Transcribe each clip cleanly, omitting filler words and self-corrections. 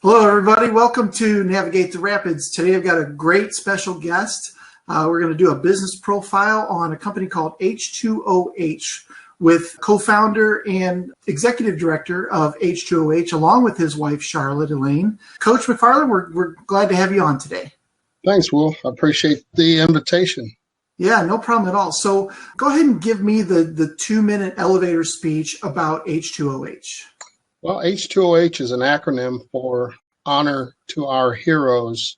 Hello, everybody. Welcome to Navigate the Rapids. Today I've got a great special guest. We're going to do a business profile on a company called H20H with co-founder and executive director of H20H, along with his wife, Charlotte Elaine. Coach McFarlin, we're glad to have you on today. Thanks, Will. I appreciate the invitation. Yeah, no problem at all. So go ahead and give me the 2-minute elevator speech about H20H. Well, H20H is an acronym for Honor to Our Heroes.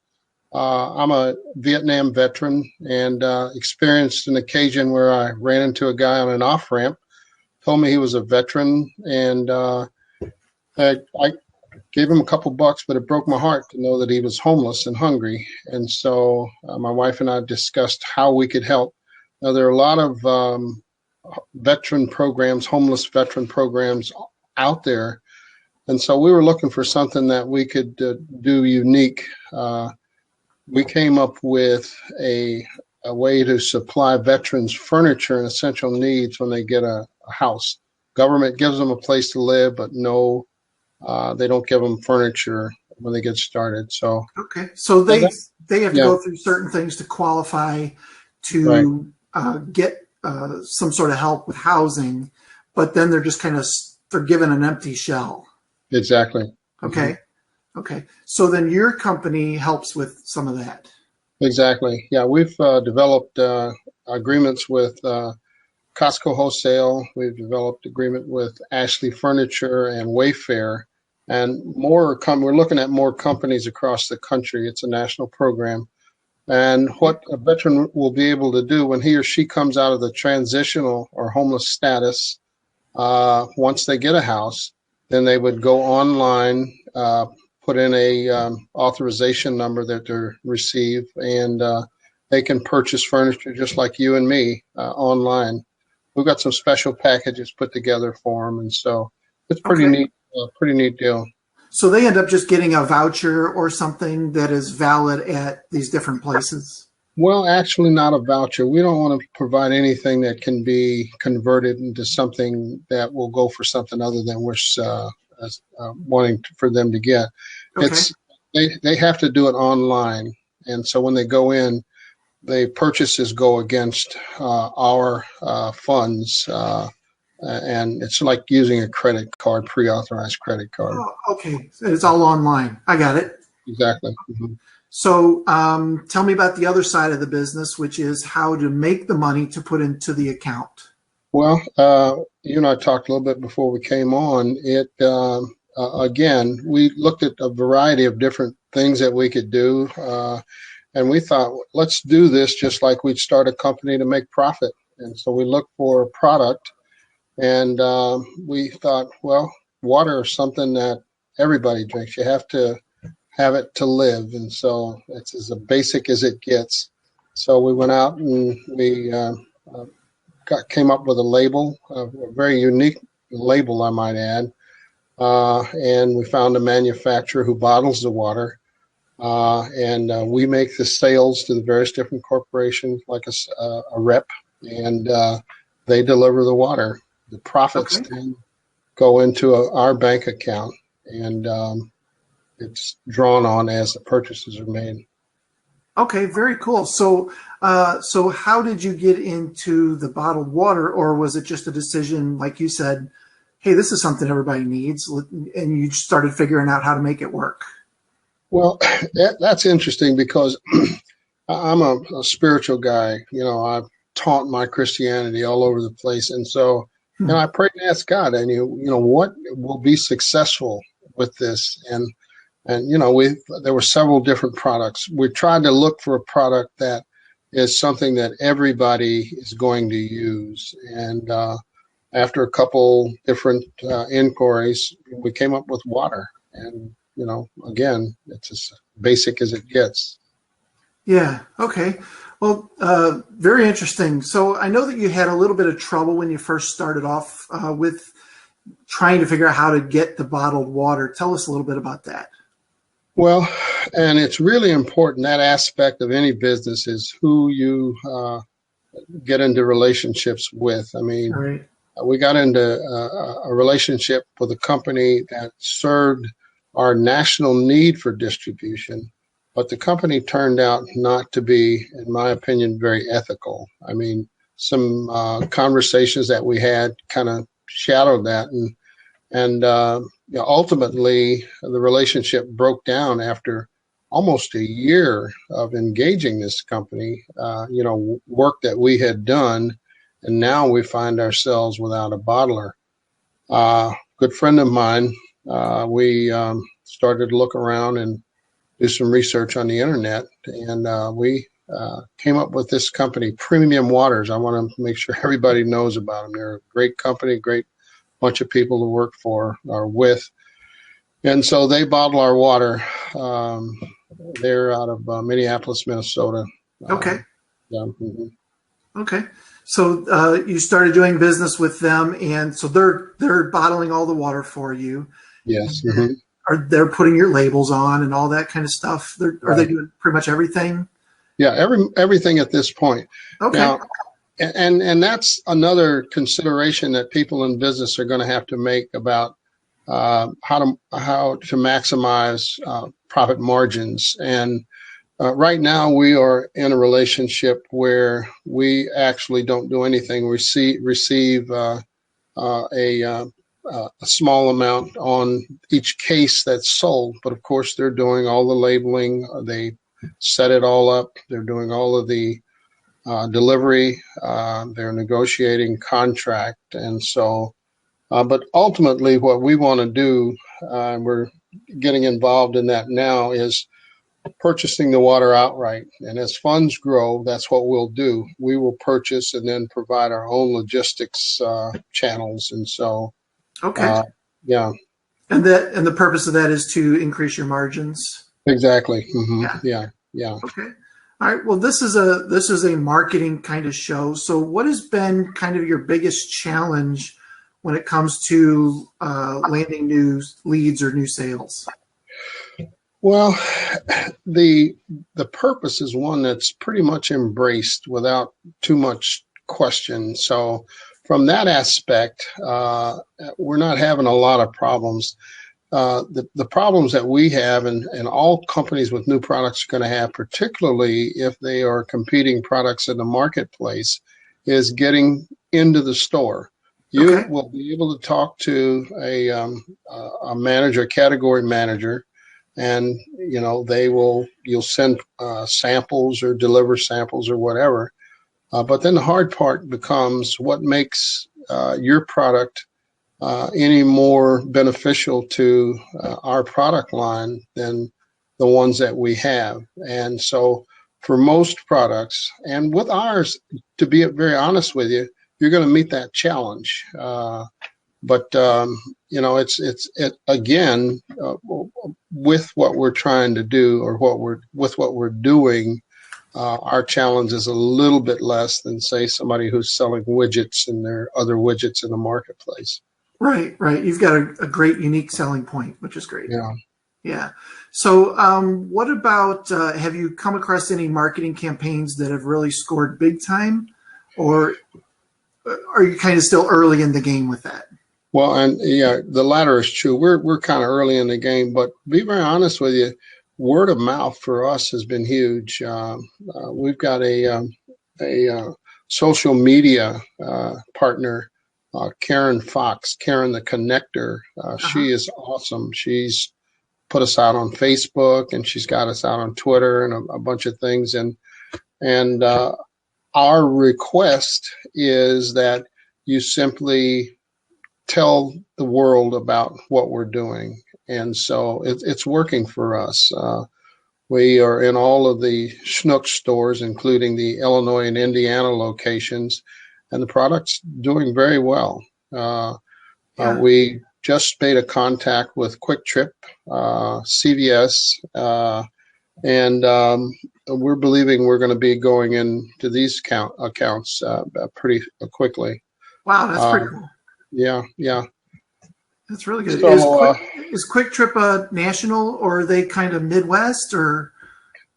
I'm a Vietnam veteran and experienced an occasion where I ran into a guy on an off-ramp, told me he was a veteran, and I gave him a couple bucks, but it broke my heart to know that he was homeless and hungry. And so my wife and I discussed how we could help. Now, there are a lot of veteran programs, homeless veteran programs out there. And so we were looking for something that we could do unique. We came up with a way to supply veterans furniture and essential needs when they get a house. Government gives them a place to live, but no, they don't give them furniture when they get started. So okay, so they have to go through certain things to qualify to get some sort of help with housing, but then they're just they're given an empty shell. Exactly. Okay. Okay. So then your company helps with some of that. Exactly. Yeah, we've developed agreements with Costco Wholesale. We've developed agreement with Ashley Furniture and Wayfair, and more. We're looking at more companies across the country. It's a national program, and what a veteran will be able to do when he or she comes out of the transitional or homeless status, once they get a house, then they would go online, put in a authorization number that they receive, and they can purchase furniture just like you and me online. We've got some special packages put together for them, and so it's pretty neat. Pretty neat deal. So they end up just getting a voucher or something that is valid at these different places? Well, actually not a voucher. We don't want to provide anything that can be converted into something that will go for something other than we're wanting for them to get. Okay. They have to do it online. And so when they go in, the purchases go against our funds. And it's like using a credit card, pre-authorized credit card. Oh, okay. So it's all online. I got it. Exactly. Mm-hmm. So tell me about the other side of the business, which is how to make the money to put into the account. Well, you and I talked a little bit before we came on. Again, we looked at a variety of different things that we could do. And we thought, let's do this just like we'd start a company to make profit. And so we looked for a product, and we thought, well, water is something that everybody drinks. You have to have it to live, and so it's as basic as it gets. So we went out and we came up with a label, a very unique label, I might add, and we found a manufacturer who bottles the water, and we make the sales to the various different corporations like a rep, and they deliver the water. The profits then go into our bank account, and it's drawn on as the purchases are made. Okay, very cool. So, so how did you get into the bottled water, or was it just a decision, like you said, hey, this is something everybody needs, and you started figuring out how to make it work? Well, that's interesting because I'm a spiritual guy. You know, I've taught my Christianity all over the place, and so I prayed and asked God, and you know, what will be successful with this? And you know, there were several different products. We tried to look for a product that is something that everybody is going to use. And after a couple different inquiries, we came up with water. And you know, again, it's as basic as it gets. Yeah. Okay. Well, very interesting. So I know that you had a little bit of trouble when you first started off with trying to figure out how to get the bottled water. Tell us a little bit about that. Well, and it's really important, that aspect of any business is who you get into relationships with. I mean, we got into a relationship with a company that served our national need for distribution, but the company turned out not to be, in my opinion, very ethical. I mean, some conversations that we had kind of shadowed that, and ultimately the relationship broke down after almost a year of engaging this company. Work that we had done, and now we find ourselves without a bottler. Good friend of mine, we started to look around and do some research on the internet, and we came up with this company, Premium Waters. I want to make sure everybody knows about them. They're a great company, great bunch of people to work for or with. And so they bottle our water. They're out of Minneapolis, Minnesota. Okay. Yeah. Mm-hmm. Okay. So you started doing business with them, and so they're bottling all the water for you. Yes. Mm-hmm. Are they putting your labels on and all that kind of stuff? Are they doing pretty much everything? Yeah, everything at this point. Okay. Now, and that's another consideration that people in business are going to have to make about how to maximize profit margins. And right now we are in a relationship where we actually don't do anything. We receive a small amount on each case that's sold, but of course they're doing all the labeling. They set it all up. They're doing all of the delivery. They're negotiating contract, and so. But ultimately, what we want to do, and we're getting involved in that now, is purchasing the water outright. And as funds grow, that's what we'll do. We will purchase and then provide our own logistics channels. And so, okay, yeah. And the purpose of that is to increase your margins. Exactly. Mm-hmm. Yeah. Okay. All right. Well, this is a marketing kind of show. So, what has been kind of your biggest challenge when it comes to landing new leads or new sales? Well, the purpose is one that's pretty much embraced without too much question. So from that aspect, we're not having a lot of problems. The problems that we have, and all companies with new products are going to have, particularly if they are competing products in the marketplace, is getting into the store. You will be able to talk to a manager, a category manager, and you'll send samples or deliver samples or whatever. But then the hard part becomes what makes your product any more beneficial to our product line than the ones that we have. And so for most products, and with ours, to be very honest with you, you're going to meet that challenge. But it's again, with what we're trying to do, or what we're doing, our challenge is a little bit less than, say, somebody who's selling widgets and there are other widgets in the marketplace. Right. You've got a great unique selling point, which is great. Yeah. So what about, have you come across any marketing campaigns that have really scored big time, or are you kind of still early in the game with that? Well, and yeah, the latter is true. We're kind of early in the game, but to be very honest with you, word of mouth for us has been huge. We've got a social media partner, Karen Fox, Karen the Connector. She is awesome. She's put us out on Facebook, and she's got us out on Twitter and a bunch of things. And our request is that you simply tell the world about what we're doing. And so it's working for us. We are in all of the Schnucks stores, including the Illinois and Indiana locations, and the product's doing very well. We just made a contact with Quick Trip, CVS, and we're believing we're going to be going into these accounts pretty quickly. Wow, that's pretty cool. Yeah. That's really good. So, is Quick Trip national, or are they kind of Midwest, or?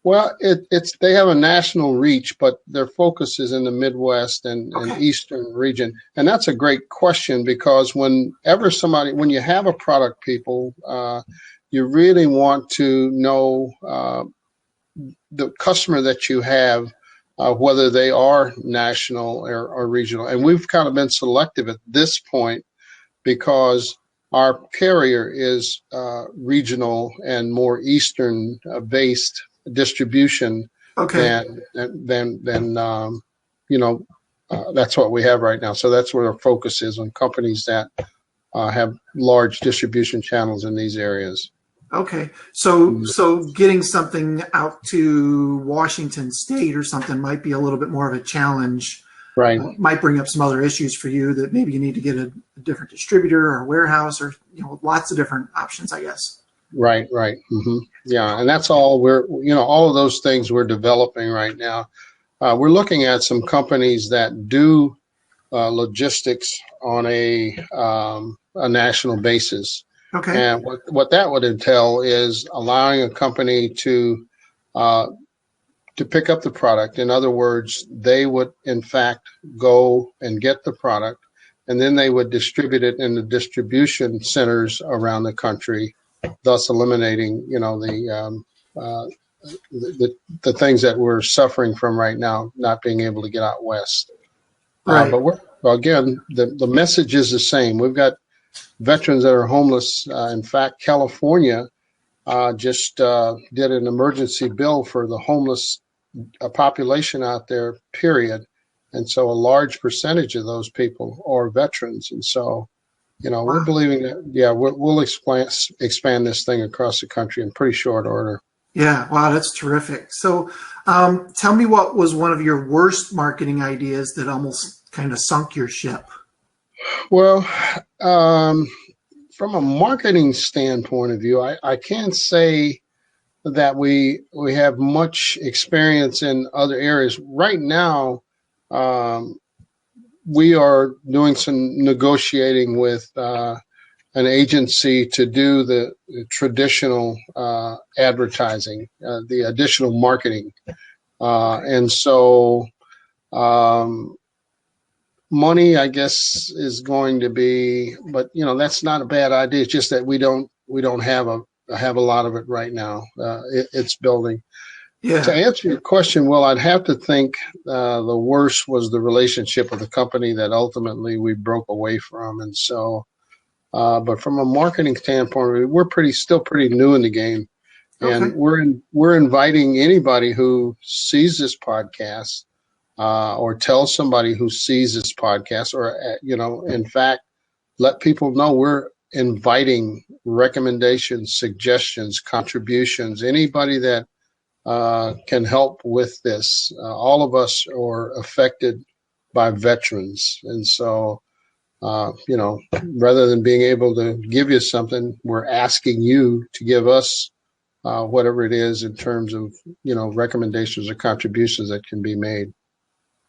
Well, they have a national reach, but their focus is in the Midwest and Eastern region. And that's a great question, because when you have a product, people, you really want to know the customer that you have, whether they are national or regional. And we've kind of been selective at this point because our carrier is regional and more Eastern based distribution Okay. than that's what we have right now. So that's where our focus is, on companies that have large distribution channels in these areas. Okay. So getting something out to Washington State or something might be a little bit more of a challenge. Right. Might bring up some other issues for you, that maybe you need to get a different distributor or warehouse, or lots of different options, I guess. Right. Mm-hmm. Yeah, and that's all all of those things we're developing right now. We're looking at some companies that do logistics on a national basis. Okay. And what that would entail is allowing a company to pick up the product. In other words, they would in fact go and get the product, and then they would distribute it in the distribution centers around the country, thus eliminating the things that we're suffering from right now, not being able to get out west. Right. The message is the same. We've got veterans that are homeless. In fact, California just did an emergency bill for the homeless population out there, period. And so a large percentage of those people are veterans. And so, we're believing that, we'll expand this thing across the country in pretty short order. Yeah. Wow. That's terrific. So tell me, what was one of your worst marketing ideas that almost kind of sunk your ship? Well, from a marketing standpoint of view, I can't say that we have much experience in other areas. Right now, we are doing some negotiating with an agency to do the traditional advertising, the additional marketing. And so money, I guess, is going to be, but that's not a bad idea. It's just that we don't have a lot of it right now. It's building. Yeah. To answer your question, well, I'd have to think the worst was the relationship with the company that ultimately we broke away from. And so, but from a marketing standpoint, we're still pretty new in the game. And Okay. we're inviting anybody who sees this podcast or tells somebody who sees this podcast, or, in fact, let people know we're inviting recommendations, suggestions, contributions, anybody that can help with this. All of us are affected by veterans. And so, rather than being able to give you something, we're asking you to give us whatever it is in terms of, recommendations or contributions that can be made.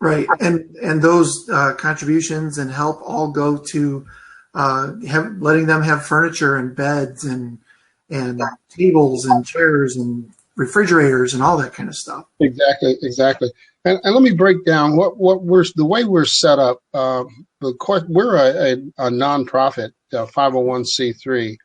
Right. And those contributions and help all go to letting them have furniture and beds and tables and chairs and refrigerators and all that kind of stuff. Exactly. And let me break down the way we're set up. We're a nonprofit, 501c3.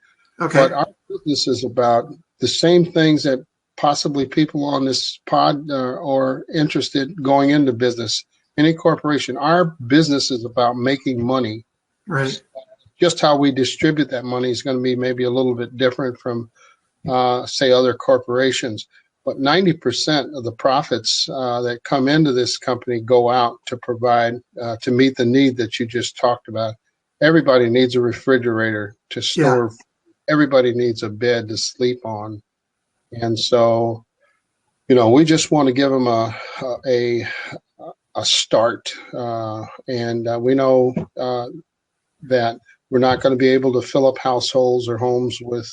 Okay. But our business is about the same things that possibly people on this pod are interested going into business. Any corporation, our business is about making money. Right. Just how we distribute that money is going to be maybe a little bit different from, say, other corporations. But 90% of the profits that come into this company go out to provide, to meet the need that you just talked about. Everybody needs a refrigerator to store. Yeah. Everybody needs a bed to sleep on. And so, we just want to give them a start. And we know that we're not going to be able to fill up households or homes with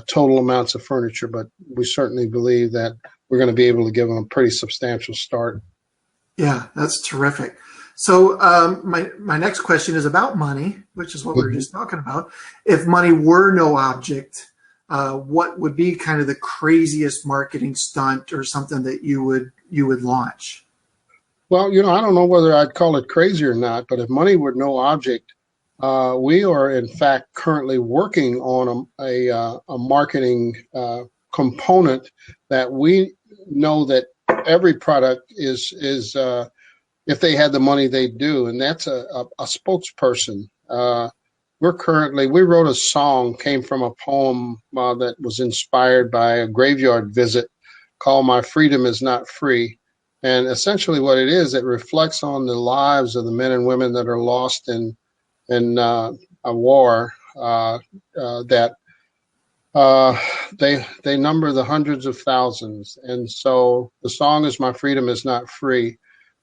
total amounts of furniture, but we certainly believe that we're going to be able to give them a pretty substantial start. Yeah, that's terrific. So my next question is about money, which is what we were just talking about. If money were no object, what would be kind of the craziest marketing stunt or something that you would launch? Well, I don't know whether I'd call it crazy or not, but if money were no object, We are, in fact, currently working on a marketing component that we know that every product is if they had the money, they'd do, and that's a spokesperson. We wrote a song, came from a poem that was inspired by a graveyard visit called My Freedom Is Not Free. And essentially what it is, it reflects on the lives of the men and women that are lost in a war that they number the hundreds of thousands. And so the song is My Freedom Is Not Free.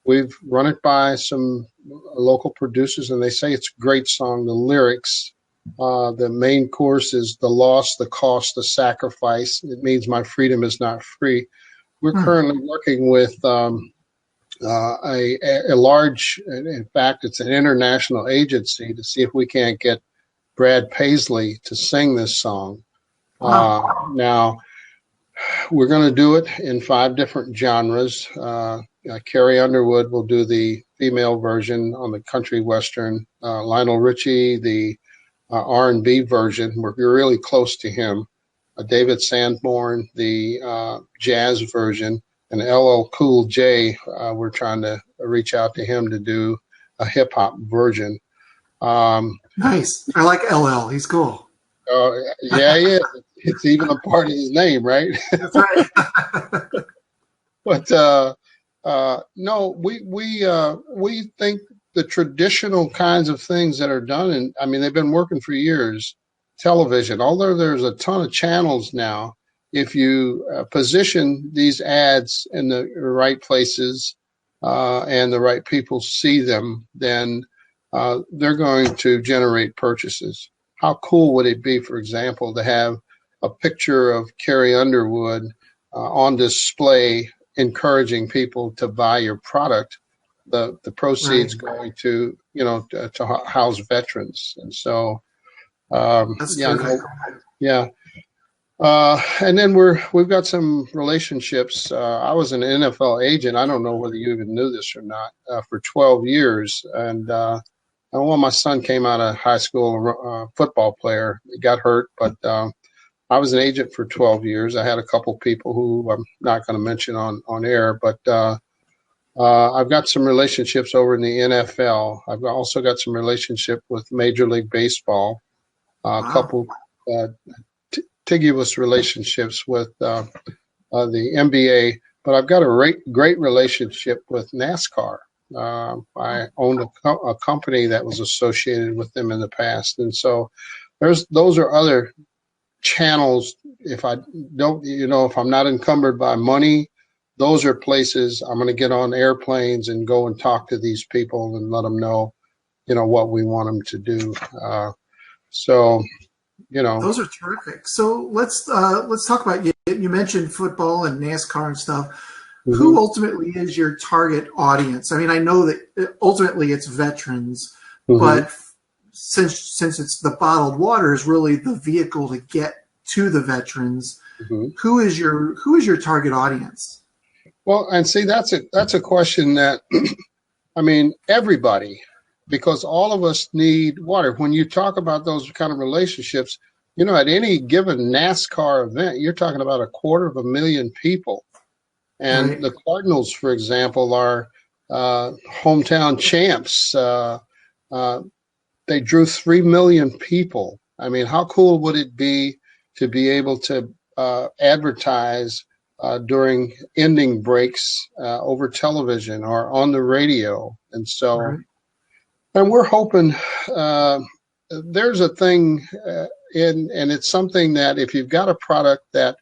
We've run it by some local producers, and they say it's a great song. The lyrics, the main chorus is the loss, the cost, the sacrifice. It means my freedom is not free. We're currently working with a large, in fact, it's an international agency to see if we can't get Brad Paisley to sing this song. Now, we're going to do it in 5 different genres. Carrie Underwood will do the female version on the country western. Lionel Richie, the R&B version. We're really close to him. David Sanborn, the jazz version, and LL Cool J. We're trying to reach out to him to do a hip hop version. Nice. I like LL. He's cool. Yeah, he is. It's even a part of his name, right? That's right. But no, we think the traditional kinds of things that are done, and I mean, they've been working for years. Television, although there's a ton of channels now, if you position these ads in the right places and the right people see them, then they're going to generate purchases. How cool would it be, for example, to have a picture of Carrie Underwood on display, encouraging people to buy your product? The proceeds going to to house veterans, and so. And then we've got some relationships. I was an NFL agent. I don't know whether you even knew this or not, for 12 years. And my son came out of high school, football player. He got hurt, but I was an agent for 12 years. I had a couple people who I'm not going to mention on air, but I've got some relationships over in the NFL. I've also got some relationship with Major League Baseball. A couple contiguous relationships with the NBA, but I've got a great relationship with NASCAR. I owned a company that was associated with them in the past, and so those are other channels. If I don't, if I'm not encumbered by money, those are places I'm going to get on airplanes and go and talk to these people and let them know, what we want them to do. So, those are terrific. So let's talk about you mentioned football and NASCAR and stuff. Mm-hmm. Who ultimately is your target audience? I mean, I know that ultimately it's veterans, mm-hmm. but since it's the bottled water is really the vehicle to get to the veterans, mm-hmm. who is your target audience? Well, and see, that's a question that I mean, everybody. Because all of us need water. When you talk about those kind of relationships, at any given NASCAR event, you're talking about 250,000 people. And right. The Cardinals, for example, are hometown champs. They drew 3 million people. I mean, how cool would it be to be able to advertise during ending breaks over television or on the radio? And so... Right. And we're hoping there's a thing, and it's something that if you've got a product that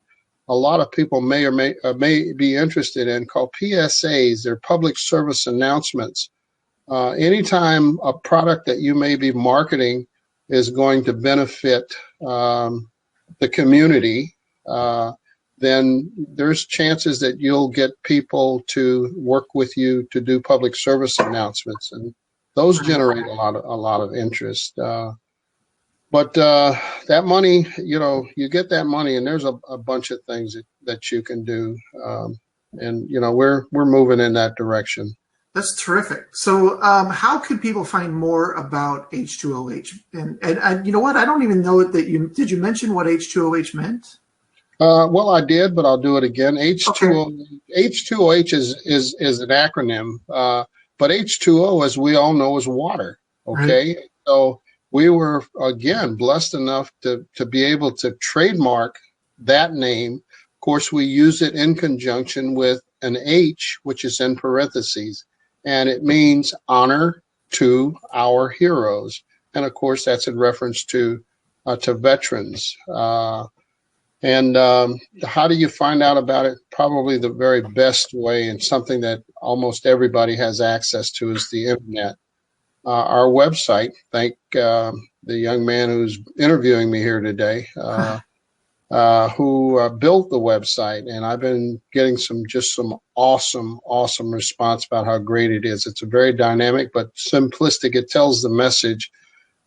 a lot of people may or may be interested in, called PSAs, they're public service announcements. Anytime a product that you may be marketing is going to benefit the community, then there's chances that you'll get people to work with you to do public service announcements, and those generate a lot of interest. But that money, you get that money, and there's a bunch of things that you can do. And we're moving in that direction. That's terrific. So, how could people find more about H20H? And you know what? I don't even know that did you mention what H20H meant? Well, I did, but I'll do it again. Okay. H2OH is an acronym, but H2O, as we all know, is water. Right. Okay, so we were again blessed enough to be able to trademark that name. Of course, we use it in conjunction with an H, which is in parentheses, and it means honor to our heroes. And of course, that's in reference to veterans. And how do you find out about it? Probably the very best way, and something that almost everybody has access to, is the internet. Our website, thank the young man who's interviewing me here today, who built the website, and I've been getting some awesome response about how great it is. It's a very dynamic but simplistic. It tells the message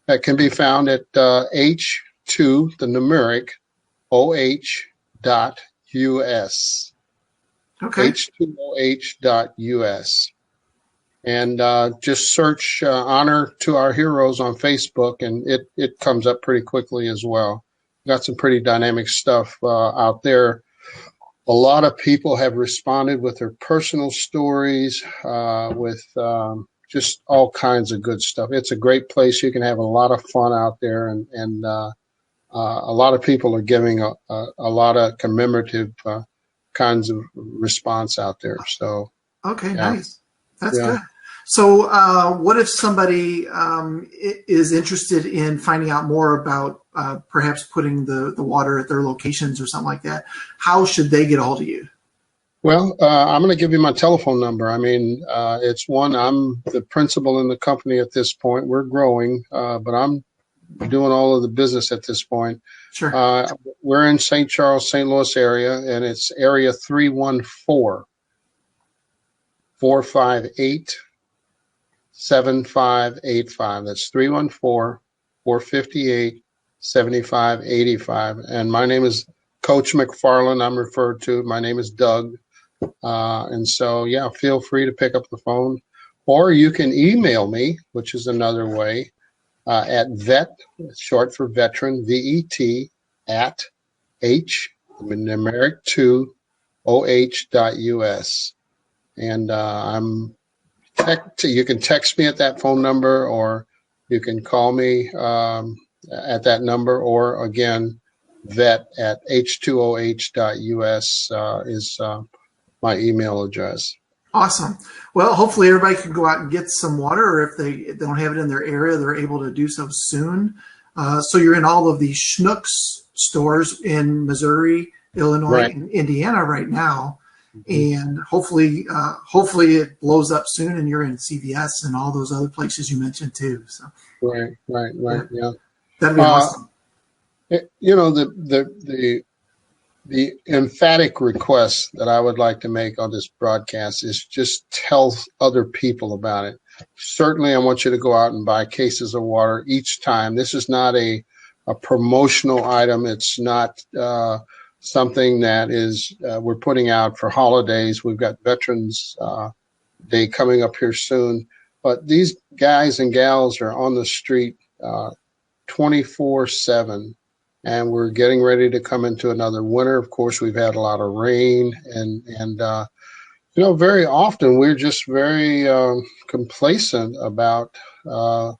that can be found at H2, the numeric, OH.US. Okay. H2OH.US. And just search honor to our heroes on Facebook, and it comes up pretty quickly as well. Got some pretty dynamic stuff out there. A lot of people have responded with their personal stories, with just all kinds of good stuff. It's a great place. You can have a lot of fun out there, and a lot of people are giving a lot of commemorative kinds of response out there. So, Okay, yeah. nice. That's good. So, what if somebody is interested in finding out more about perhaps putting the water at their locations or something like that? How should they get a hold of you? Well, I'm going to give you my telephone number. I mean, it's one. I'm the principal in the company at this point. We're growing, but I'm doing all of the business at this point. Sure. We're in St. Charles, St. Louis area, and it's area 314-458-7585. That's 314-458-7585. And my name is Coach McFarlin. I'm referred to. My name is Doug. And so, yeah, feel free to pick up the phone, or you can email me, which is another way, at vet, short for veteran, VET, at H, numeric 2, OH.US. And you can text me at that phone number, or you can call me at that number, or again, vet at H2OH.US is my email address. Awesome. Well, hopefully everybody can go out and get some water, or if they don't have it in their area, they're able to do so soon. So you're in all of these Schnucks stores in Missouri, Illinois, and Indiana right now. And hopefully it blows up soon, and you're in CVS and all those other places you mentioned too. So Right. Yeah. That'd be awesome. You know, the emphatic request that I would like to make on this broadcast is just tell other people about it. Certainly, I want you to go out and buy cases of water each time. This is not a promotional item. It's not something that is we're putting out for holidays. We've got Veterans Day coming up here soon. But these guys and gals are on the street 24/7. And we're getting ready to come into another winter. Of course, we've had a lot of rain, and you know, very often we're just very complacent about the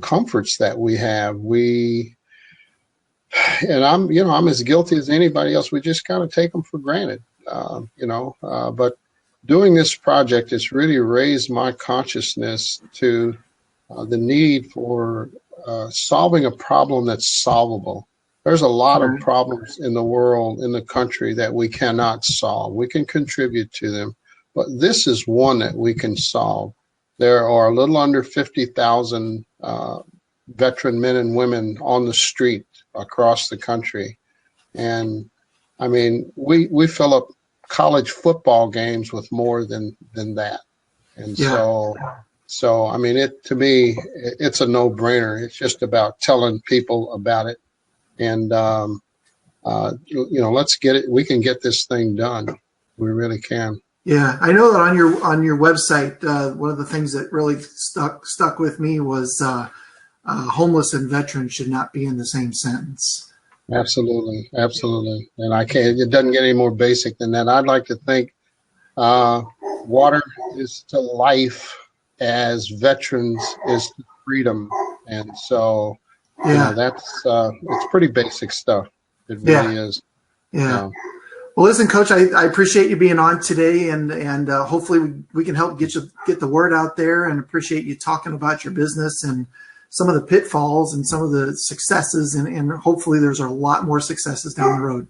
comforts that we have. And I'm as guilty as anybody else. We just kind of take them for granted, But doing this project has really raised my consciousness to the need for solving a problem that's solvable. There's a lot of problems in the world, in the country, that we cannot solve. We can contribute to them, but this is one that we can solve. There are a little under 50,000 veteran men and women on the street across the country. And I mean, we fill up college football games with more than that. And so I mean, to me, it's a no-brainer. It's just about telling people about it. And, let's get it. We can get this thing done. We really can. Yeah, I know that on your website, one of the things that really stuck with me was homeless and veteran should not be in the same sentence. Absolutely, absolutely. And I can't. It doesn't get any more basic than that. I'd like to think water is to life as veterans is to freedom, and so Yeah, that's it's pretty basic stuff. It yeah, really is. yeah. Well, listen, Coach, I appreciate you being on today, and hopefully we can help get the word out there, and appreciate you talking about your business and some of the pitfalls and some of the successes, and hopefully there's a lot more successes down the road.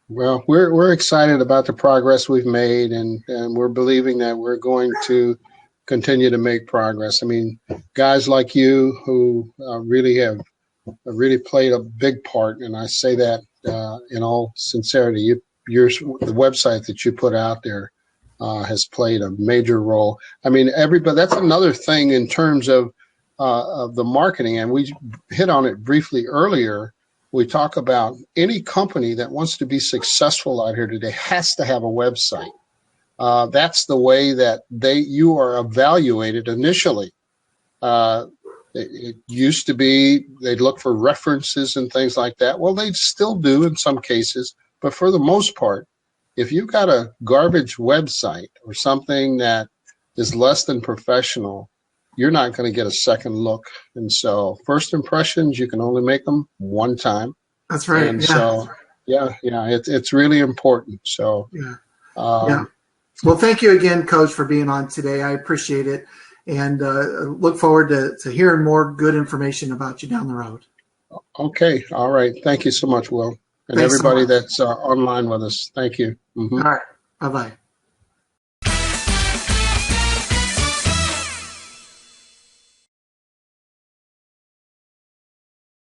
Well, we're excited about the progress we've made, and we're believing that we're going to continue to make progress. I mean, guys like you who really played a big part, and I say that in all sincerity. The website that you put out there has played a major role. I mean, everybody. That's another thing in terms of the marketing, and we hit on it briefly earlier. We talk about any company that wants to be successful out here today has to have a website. That's the way that you are evaluated initially. It used to be they'd look for references and things like that. Well, they still do in some cases, but for the most part, if you've got a garbage website or something that is less than professional, you're not going to get a second look. And so first impressions, you can only make them one time. That's right. And so, it's really important. So, yeah. Well, thank you again, Coach, for being on today. I appreciate it, and look forward to hearing more good information about you down the road. Okay. All right. Thank you so much, Will. And Thanks everybody so much. that's online with us. Thank you. All right. Bye-bye.